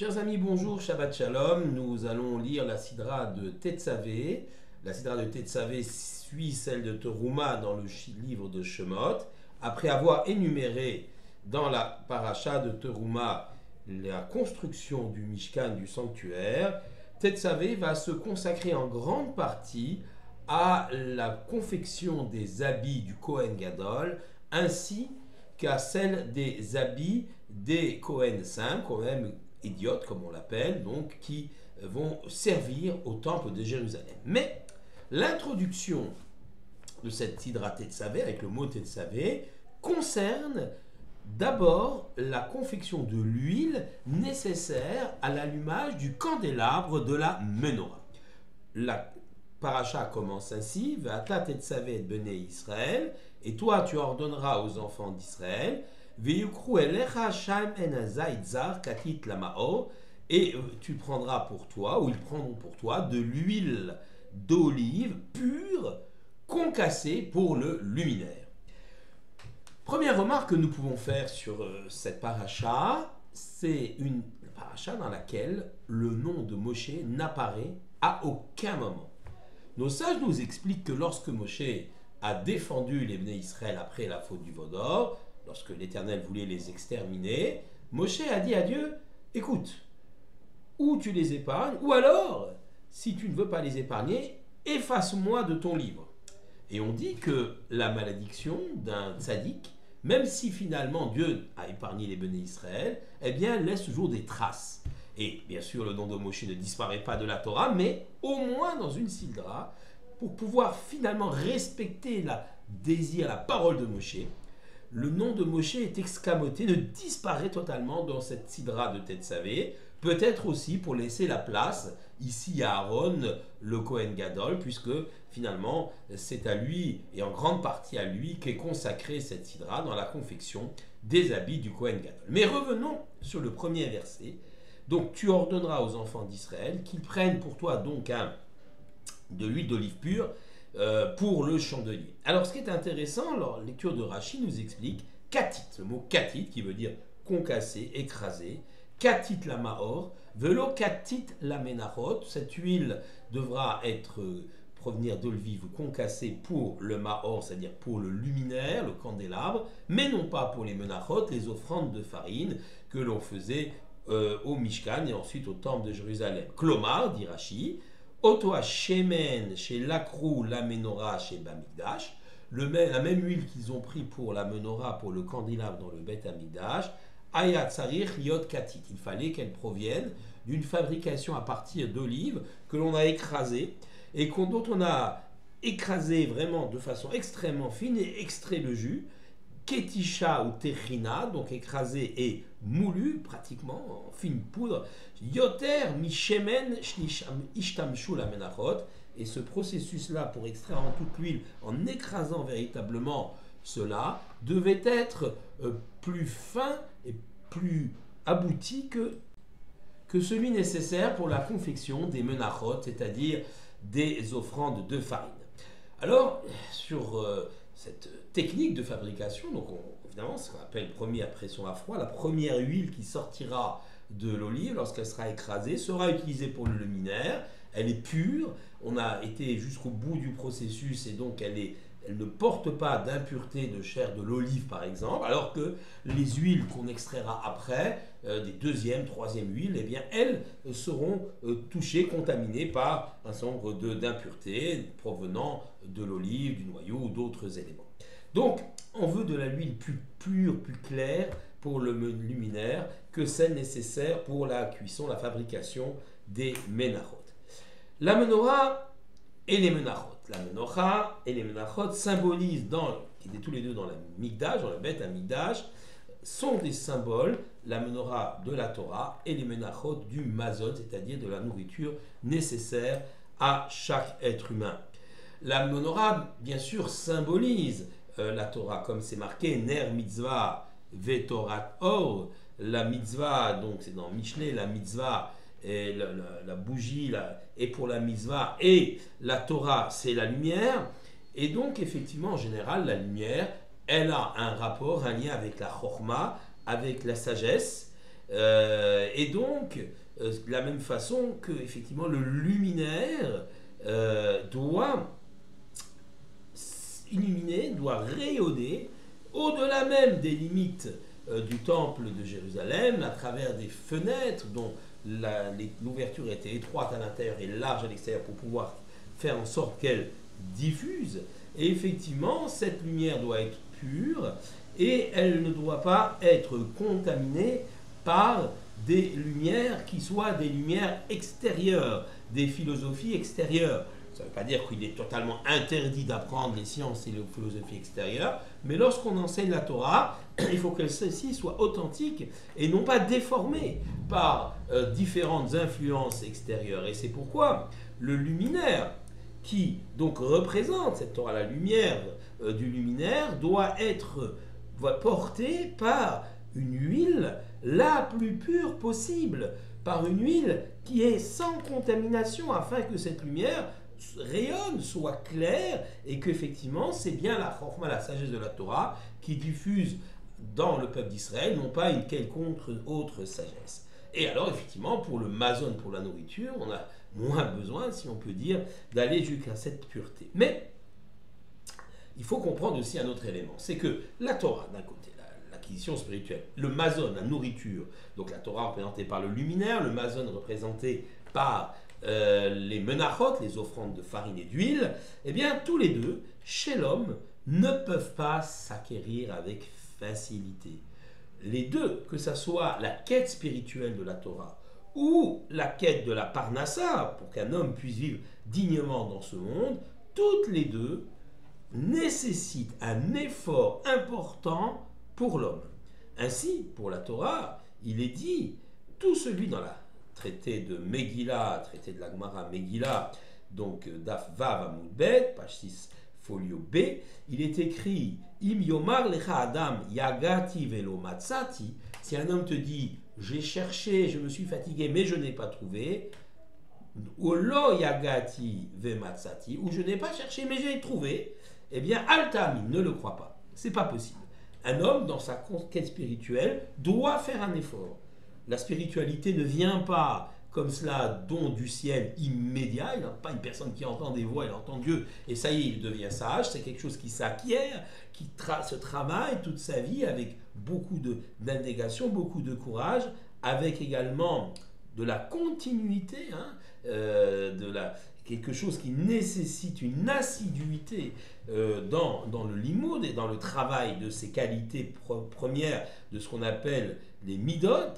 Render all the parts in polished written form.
Chers amis, bonjour, Shabbat Shalom. Nous allons lire la Sidra de Tetzavé. La Sidra de Tetzavé suit celle de Teruma dans le livre de Shemot. Après avoir énuméré dans la paracha de Teruma la construction du Mishkan, du sanctuaire, Tetzavé va se consacrer en grande partie à la confection des habits du Kohen Gadol ainsi qu'à celle des habits des Kohen simples, quand même idiotes comme on l'appelle, donc qui vont servir au temple de Jérusalem. Mais l'introduction de cette Sidra Tetzavé, avec le mot Tetzavé, concerne d'abord la confection de l'huile nécessaire à l'allumage du candélabre de la menorah. La paracha commence ainsi: Ve'ata Tetzavé et Bnei Israël, et toi tu ordonneras aux enfants d'Israël, Ve'yukru elecha shaim en zayit zar katit lamao, et tu prendras pour toi, ou ils prendront pour toi, de l'huile d'olive pure, concassée pour le luminaire. Première remarque que nous pouvons faire sur cette paracha, c'est une paracha dans laquelle le nom de Moshe n'apparaît à aucun moment. Nos sages nous expliquent que lorsque Moshe a défendu les Bnei Israël après la faute du Vaudor, lorsque l'Éternel voulait les exterminer, Moshe a dit à Dieu: écoute, ou tu les épargnes, ou alors, si tu ne veux pas les épargner, efface-moi de ton livre. Et on dit que la malédiction d'un tzaddik, même si finalement Dieu a épargné les Béné Israël, eh bien, laisse toujours des traces. Et bien sûr, le nom de Moshe ne disparaît pas de la Torah, mais au moins dans une sidra, pour pouvoir finalement respecter la parole de Moshe, le nom de Moshe est escamoté, ne disparaît totalement dans cette sidra de Tetzavé, peut-être aussi pour laisser la place ici à Aaron, le Kohen Gadol, puisque finalement c'est à lui, et en grande partie à lui, qu'est consacrée cette sidra dans la confection des habits du Kohen Gadol. Mais revenons sur le premier verset. Donc tu ordonneras aux enfants d'Israël qu'ils prennent pour toi donc de l'huile d'olive pure pour le chandelier. Alors ce qui est intéressant, la lecture de Rashi nous explique katit, le mot katit qui veut dire concassé, écrasé, katit la maor, velo katit la menachot. Cette huile devra provenir d'olive concassée pour le maor, c'est-à-dire pour le luminaire, le candélabre, mais non pas pour les menachot, les offrandes de farine que l'on faisait au Mishkan et ensuite au temple de Jérusalem. Klomar, dit Rashi, Oto shemen chez l'akrou la menorah chez Bamikdash, la même huile qu'ils ont pris pour la menorah, pour le candélabre dans le Bet Amikdash, ayat sarich yod katit. Il fallait qu'elle provienne d'une fabrication à partir d'olives que l'on a écrasées et dont on a écrasé vraiment de façon extrêmement fine et extrait le jus. Ketisha ou techina, donc écrasé et moulu pratiquement en fine poudre. Yoter mishemen ishtamshu la menachot. Et ce processus-là pour extraire en toute l'huile, en écrasant véritablement cela, devait être plus fin et plus abouti que celui nécessaire pour la confection des menachot, c'est-à-dire des offrandes de farine. Alors, sur cette technique de fabrication, donc évidemment, ce qu'on appelle première pression à froid, la première huile qui sortira de l'olive lorsqu'elle sera écrasée sera utilisée pour le luminaire. Elle est pure, on a été jusqu'au bout du processus et donc elle ne porte pas d'impureté de chair de l'olive par exemple, alors que les huiles qu'on extraira après, des deuxième, troisième huiles, eh bien elles seront touchées, contaminées par un certain nombre d'impuretés provenant de l'olive, du noyau ou d'autres éléments. Donc on veut de l'huile plus pure, plus claire pour le luminaire que celle nécessaire pour la cuisson, la fabrication des menachot. La menorah et les menachot. La menorah et les menachot symbolisent, qui étaient tous les deux dans la Mikdash, dans le Bet Amikdash, sont des symboles, la menorah de la Torah et les menachot du mazon, c'est-à-dire de la nourriture nécessaire à chaque être humain. La menorah, bien sûr, symbolise la Torah, comme c'est marqué, Ner mitzvah vetorat or, la mitzvah, donc c'est dans Mishneh, la mitzvah, et la bougie est pour la mitzvah, et la Torah, c'est la lumière. Et donc, effectivement, en général, la lumière, elle a un rapport, un lien avec la chorma, avec la sagesse, Et donc, de la même façon que effectivement le luminaire doit illuminer, doit rayonner au-delà même des limites du temple de Jérusalem, à travers des fenêtres dont l'ouverture était étroite à l'intérieur et large à l'extérieur pour pouvoir faire en sorte qu'elle diffuse. Et effectivement, cette lumière doit être pure et elle ne doit pas être contaminée par des lumières qui soient des lumières extérieures, des philosophies extérieures. Ça ne veut pas dire qu'il est totalement interdit d'apprendre les sciences et les philosophies extérieures, mais lorsqu'on enseigne la Torah, il faut que celle-ci soit authentique et non pas déformée par différentes influences extérieures. Et c'est pourquoi le luminaire, qui donc représente cette Torah, la lumière du luminaire, doit être porté par une huile la plus pure possible, par une huile qui est sans contamination, afin que cette lumière rayonne, soit claire, et qu'effectivement c'est bien la chorma, la sagesse de la Torah, qui diffuse dans le peuple d'Israël, non pas une quelconque autre sagesse. Et alors effectivement, pour le mazon, pour la nourriture, on a moins besoin, si on peut dire, d'aller jusqu'à cette pureté. Mais il faut comprendre aussi un autre élément, c'est que la Torah, d'un côté, l'acquisition spirituelle, le mazon, la nourriture, donc la Torah représentée par le luminaire, le mazon représenté par les menachot, les offrandes de farine et d'huile, eh bien tous les deux, chez l'homme, ne peuvent pas s'acquérir avec facilité. Les deux, que ce soit la quête spirituelle de la Torah ou la quête de la parnassa, pour qu'un homme puisse vivre dignement dans ce monde, toutes les deux nécessitent un effort important pour l'homme. Ainsi, pour la Torah, il est dit, tout celui dans la traité de Megillah, traité de la Gemara Megillah, donc Daf Vav Amud Bet, page 6, folio B, il est écrit Im Yomar Lecha Adam Yagati Velo Matsati. Si un homme te dit j'ai cherché, je me suis fatigué, mais je n'ai pas trouvé, ou Lo Yagati Ve Matsati, ou je n'ai pas cherché, mais j'ai trouvé, eh bien Altami, ne le crois pas, c'est pas possible. Un homme, dans sa conquête spirituelle, doit faire un effort. La spiritualité ne vient pas comme cela, don du ciel immédiat. Il n'y a pas une personne qui entend des voix, il entend Dieu, et ça y est, il devient sage. C'est quelque chose qui s'acquiert, qui se travaille toute sa vie avec beaucoup d'abnégation, beaucoup de courage, avec également de la continuité, quelque chose qui nécessite une assiduité dans le limoud et dans le travail de ces qualités premières, de ce qu'on appelle les midot.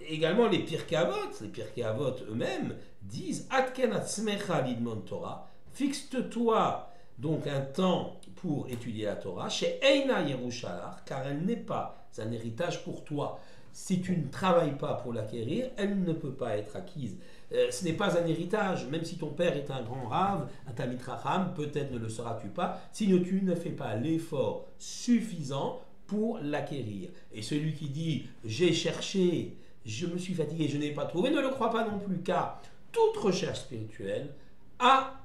Également les Pirkei Avot eux-mêmes disent Atken atzmecha lidmon Torah, fixe-toi donc un temps pour étudier la Torah, chez Eina Yerushalach, car elle n'est pas un héritage pour toi. Si tu ne travailles pas pour l'acquérir, elle ne peut pas être acquise. Ce n'est pas un héritage, même si ton père est un grand rave, un Talmid Chacham, peut-être ne le seras-tu pas, si tu ne fais pas l'effort suffisant pour l'acquérir. Et celui qui dit « j'ai cherché, je me suis fatigué, je n'ai pas trouvé », ne le crois pas non plus, car toute recherche spirituelle a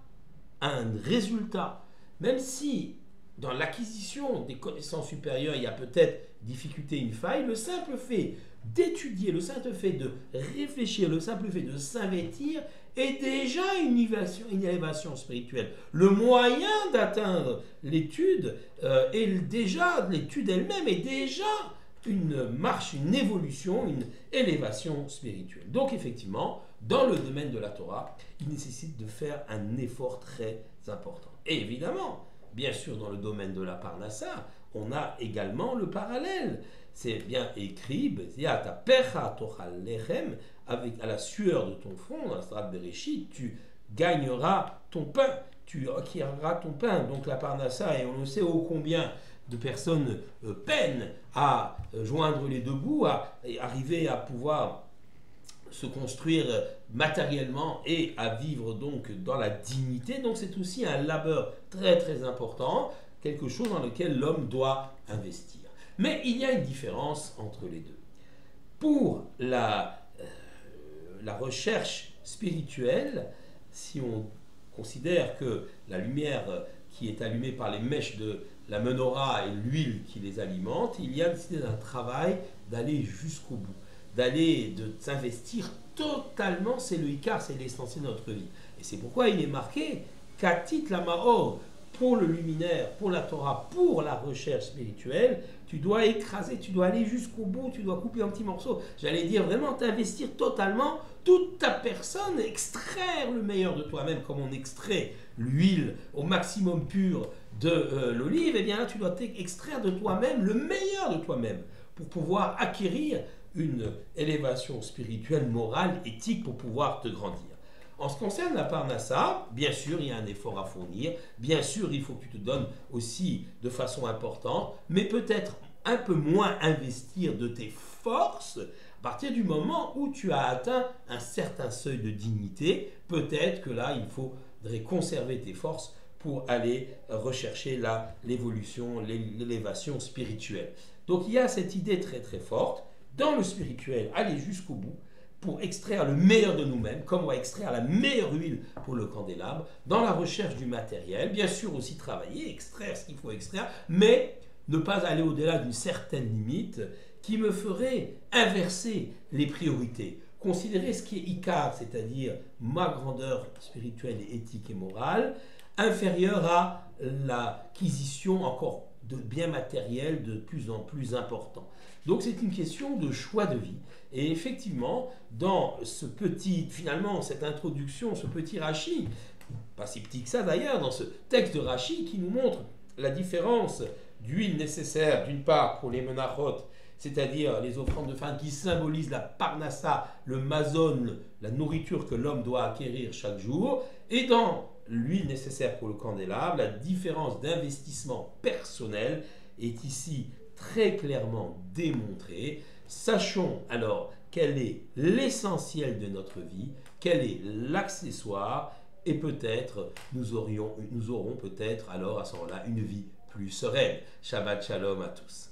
un résultat. Même si dans l'acquisition des connaissances supérieures, il y a peut-être difficulté, une faille, le simple fait d'étudier, le simple fait de réfléchir, le simple fait de s'investir est déjà une élévation spirituelle. Le moyen d'atteindre l'étude l'étude elle-même est déjà une marche, une évolution, une élévation spirituelle. Donc effectivement, dans le domaine de la Torah, il nécessite de faire un effort très important. Et évidemment, bien sûr, dans le domaine de la Parnassa, on a également le parallèle. C'est bien écrit, avec à la sueur de ton front, dans la strate Bereshit, tu gagneras ton pain, tu acquériras ton pain. Donc la Parnassa, et on le sait ô combien de personnes peinent à joindre les deux bouts, à arriver à pouvoir se construire matériellement et à vivre donc dans la dignité. Donc c'est aussi un labeur très très important, quelque chose dans lequel l'homme doit investir. Mais il y a une différence entre les deux. Pour la recherche spirituelle, si on considère que la lumière qui est allumée par les mèches de la menorah et l'huile qui les alimente, il y a décidé d'un travail d'aller jusqu'au bout, de s'investir totalement, c'est le Icar, c'est l'essentiel de notre vie. Et c'est pourquoi il est marqué Katit la Maor, pour le luminaire, pour la Torah, pour la recherche spirituelle, tu dois écraser, tu dois aller jusqu'au bout, tu dois couper en petits morceaux. J'allais dire vraiment t'investir totalement, toute ta personne, extraire le meilleur de toi-même, comme on extrait l'huile au maximum pur de l'olive, et bien là tu dois extraire de toi-même le meilleur de toi-même pour pouvoir acquérir une élévation spirituelle, morale, éthique pour pouvoir te grandir. En ce qui concerne la parnassa, bien sûr, il y a un effort à fournir. Bien sûr, il faut que tu te donnes aussi de façon importante, mais peut-être un peu moins investir de tes forces. À partir du moment où tu as atteint un certain seuil de dignité, peut-être que là, il faudrait conserver tes forces pour aller rechercher l'évolution, l'élévation spirituelle. Donc, il y a cette idée très très forte, dans le spirituel, aller jusqu'au bout, pour extraire le meilleur de nous-mêmes, comme on va extraire la meilleure huile pour le candélabre, dans la recherche du matériel, bien sûr aussi travailler, extraire ce qu'il faut extraire, mais ne pas aller au-delà d'une certaine limite qui me ferait inverser les priorités. Considérer ce qui est Icar, c'est-à-dire ma grandeur spirituelle, et éthique et morale, inférieure à l'acquisition encore de biens matériels de plus en plus importants. Donc c'est une question de choix de vie. Et effectivement, dans finalement, cette introduction, ce petit Rashi, pas si petit que ça d'ailleurs, dans ce texte de Rashi qui nous montre la différence d'huile nécessaire, d'une part pour les menachot, c'est-à-dire les offrandes de faim qui symbolisent la parnassa, le mazon, la nourriture que l'homme doit acquérir chaque jour, et dans l'huile nécessaire pour le candélabre, la différence d'investissement personnel est ici très clairement démontrée. Sachons alors quel est l'essentiel de notre vie, quel est l'accessoire, et peut-être nous aurons peut-être alors à ce moment-là une vie plus sereine. Shabbat Shalom à tous.